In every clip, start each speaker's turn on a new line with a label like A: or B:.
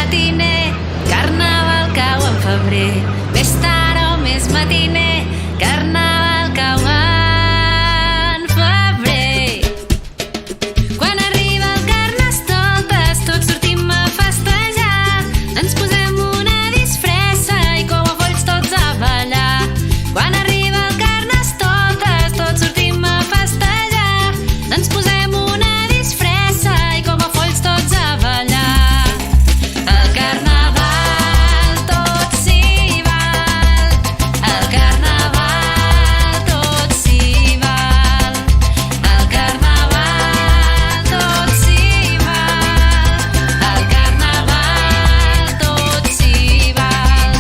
A: matiner, carnaval cau en febrer. Més tard o més matiner, carnaval cau en febrer. Quan arriba el Carnestoltes, tots sortim a festejar. Ens posem una disfressa i com a folls tots a ballar. Quan arriba el Carnestoltes, tots sortim a festejar. Ens posem una disfressa i com a folls tots a ballar. El carnaval tot s'hi val, el carnaval tot s'hi val, el carnaval tot s'hi val, el carnaval tot s'hi val.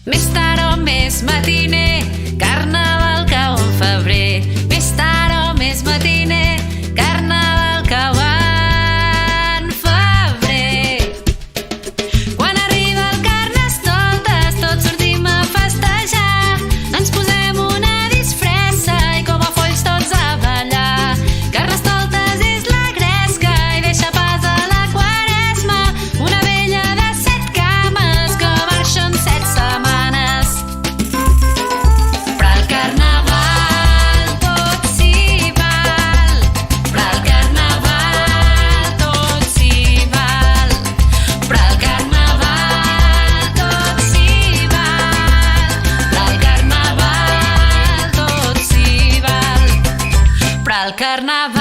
A: Més tard o més matiner, carnaval cau en febrer. Més tard o més matiner, carnaval cau en febrer. Quan arriba el Carnestoltes, tots sortim a festejar. Ens posem una disfressa i com a folls tots a ballar. Carnestoltes és la gresca i deixa pas a la Quaresma, una vella de 7 cames que marxa en 7 setmanes. Però el carnaval tot s'hi val, però el carnaval tot s'hi val, però el carnaval tot s'hi val, però el carnaval tot s'hi val, però el carnaval